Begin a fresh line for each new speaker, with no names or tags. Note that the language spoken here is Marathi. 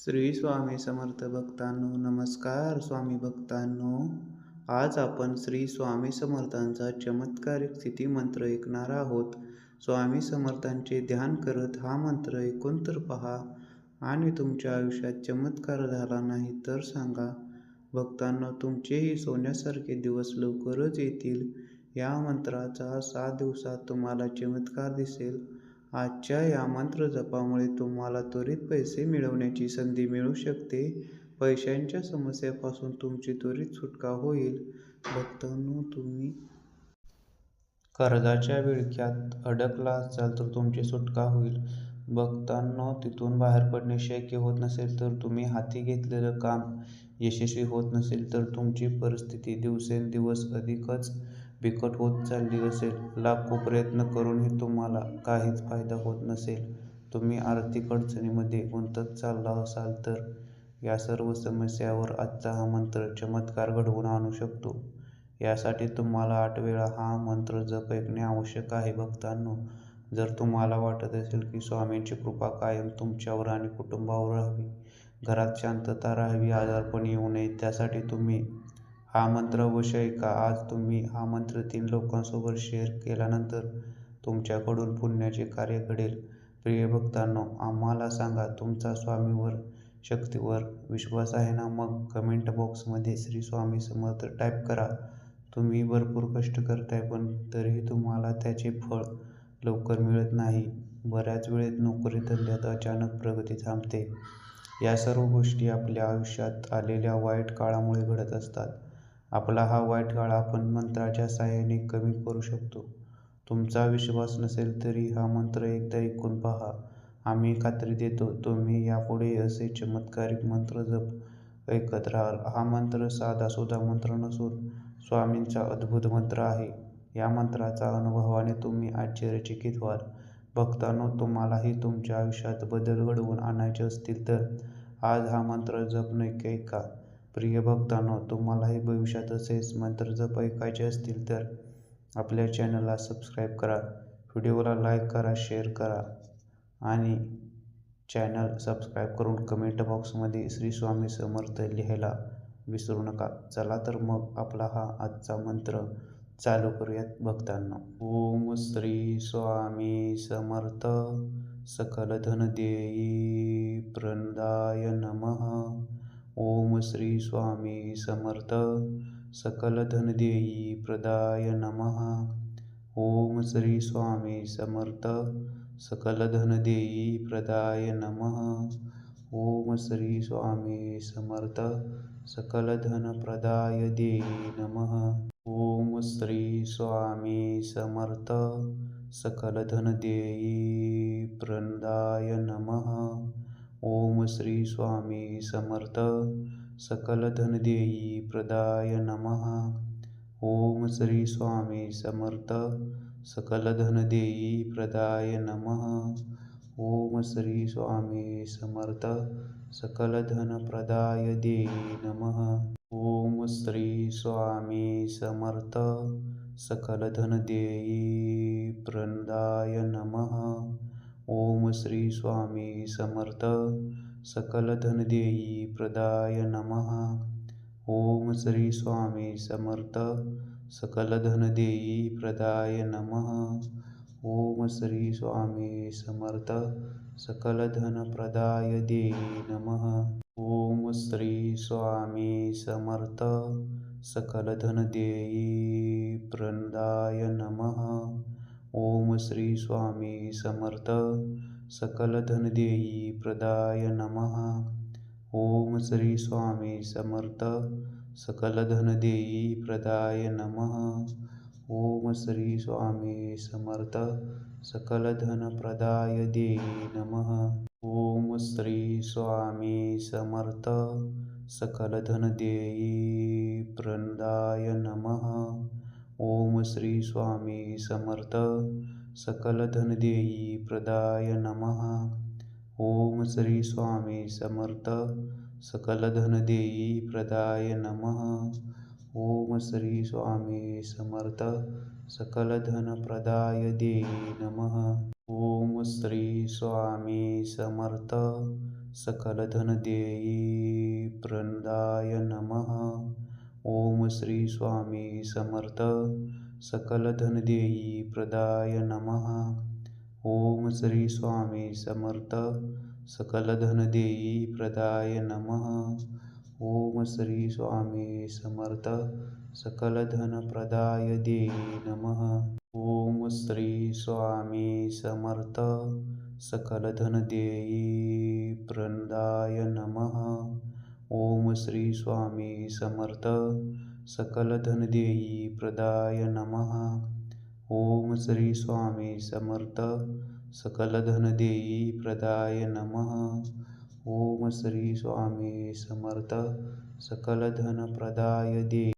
श्री स्वामी समर्थ भक्तांनो, नमस्कार स्वामी भक्तांनो. आज आपण श्री स्वामी समर्थांचा चमत्कारिक स्थिती मंत्र ऐकणार आहोत. स्वामी समर्थांचे ध्यान करत हा मंत्र ऐकून तर पहा आणि तुमच्या आयुष्यात चमत्कार झाला नाही तर सांगा. भक्तांनो, तुमचेही सोन्यासारखे दिवस लवकरच येतील. या मंत्राचा 7 दिवसात तुम्हाला चमत्कार दिसेल. आजच्या या मंत्र जपामुळे तुम्हाला त्वरित पैसे मिळवण्याची संधी मिळू शकते. पैशांच्या समस्येपासून तुमची त्वरित सुटका होईल. भक्तांनो, तुम्ही कर्जाच्या विळख्यात अडकला असाल तर तुमची सुटका होईल. भक्तांनो, तिथून बाहेर पडणे शक्य होत नसेल तर तुम्ही हाती घेतलेलं काम यशस्वी होत नसेल तर तुमची परिस्थिती दिवसेंदिवस अधिकच बिकट होत चालली असेल. लाखो प्रयत्न करूनही तुम्हाला काहीच फायदा होत नसेल. तुम्ही आर्थिक अडचणीमध्ये गुंतत चालला असाल तर या सर्व समस्यावर आजचा हा मंत्र चमत्कार घडवून आणू शकतो. यासाठी तुम्हाला 8 वेळा हा मंत्र जप ऐकणे आवश्यक आहे. भक्तांनो, जर तुम्हाला वाटत असेल की स्वामींची कृपा कायम तुमच्यावर आणि कुटुंबावर राहावी, घरात शांतता राहावी, आजारपण येऊ नये, त्यासाठी तुम्ही हा मंत्र अवश्य ऐका. आज तुम्ही हा मंत्र 3 लोकांसोबत शेअर केल्यानंतर तुमच्याकडून पुण्याचे कार्य घडेल. प्रिय भक्तांनो, आम्हाला सांगा, तुमचा स्वामीवर, शक्तीवर विश्वास आहे ना? मग कमेंट बॉक्समध्ये श्री स्वामी समर्थ टाईप करा. तुम्ही भरपूर कष्ट करताय पण तरीही तुम्हाला त्याचे फळ लवकर मिळत नाही. बऱ्याच वेळेत नोकरी धंद्यात अचानक प्रगती थांबते. या सर्व गोष्टी आपल्या आयुष्यात आलेल्या वाईट काळामुळे घडत असतात. आपला हा वाईट काळ आपण मंत्राच्या साहाय्याने कमी करू शकतो. तुमचा विश्वास नसेल तरी हा मंत्र एकदा ऐकून पहा. आम्ही खात्री देतो तुम्ही यापुढे असे चमत्कारिक मंत्र जप ऐकत राहाल. हा मंत्र साधासुधा मंत्र नसून स्वामींचा अद्भुत मंत्र आहे. या मंत्राचा अनुभवाने तुम्ही आश्चर्यचकित व्हाल. भक्तांनो, तुम्हालाही तुमच्या आयुष्यात बदल घडवून आणायचे असतील तर आज हा मंत्र जप नक्की ऐका. प्रिय भक्तांनो, तुम्हालाही भविष्यात असेच मंत्र जप ऐकायचे असतील तर आपल्या चॅनलला सबस्क्राईब करा, व्हिडिओला लाईक करा, शेअर करा आणि चॅनल सबस्क्राईब करून कमेंट बॉक्समध्ये श्री स्वामी समर्थ लिहायला विसरू नका. चला तर मग आपला हा आजचा मंत्र चालू करूयात भक्तांनो. ओम श्री स्वामी समर्थ सकल धन देई प्रदाय नमः. ओम श्री स्वामी समर्थ सकल धन देई प्रदाय नमः. ओम श्री स्वामी समर्थ सकल धन देई प्रदाय नमः. ओम श्री स्वामी समर्थ सकल धन प्रदाय देई नमः. ओम श्री स्वामी समर्थ सकल धन देई प्रदाय नमः. ओम श्री स्वामी समर्थ सकल धन देई प्रदाय नमः. ओम श्री स्वामी समर्थ सकल धन देई प्रदाय नमः. ओम श्री स्वामी समर्थ सकल धन प्रदाय देई नमः. ओम श्री स्वामी समर्थ सकल धन देई प्रदाय नमः. ओम श्री स्वामी समर्थ सकल धन देई प्रदाय नमः. ओम श्री स्वामी समर्थ सकल धन देई प्रदाय नमः. ओम श्री स्वामी समर्थ सकल धन प्रदाय देई नमः. ओम श्री स्वामी समर्थ सकल धन देई प्रदाय नमः. ओम श्री स्वामी समर्थ सकल धन देई प्रदाय नमः. ओम श्री स्वामी समर्थ सकल धन देई प्रदाय नमः. ओम श्री स्वामी समर्थ सकल धन प्रदाय देई नमः. ओम श्री स्वामी समर्थ सकल धन देई प्रदाय नमः. ओम श्री स्वामी समर्थ सकल धन देई प्रदाय नमः. ओम श्री स्वामी समर्थ सकल धन देई प्रदाय नमः. ओम श्री स्वामी समर्थ सकल धन प्रदाय देई नमः. ओम श्री स्वामी समर्थ सकलधनदेयी प्रदाय नमः. ओम श्री स्वामी समर्थ सकलधनदेयी प्रदाय नमः. ओम श्री स्वामी समर्थ सकलधनदेयी प्रदाय नमः. ओम श्री स्वामी समर्थ सकलधनप्रदाय देयी नमः. ओम श्री स्वामी समर्थ सकलधनदेयी प्रदाय नमः. ओम श्री स्वामी समर्थ सकलधनदेयी प्रदाय नमः. ओम श्री स्वामी समर्थ सकलधनदेयी प्रदाय नमः. ओम श्री स्वामी समर्थ सकलधनप्रदाय देयी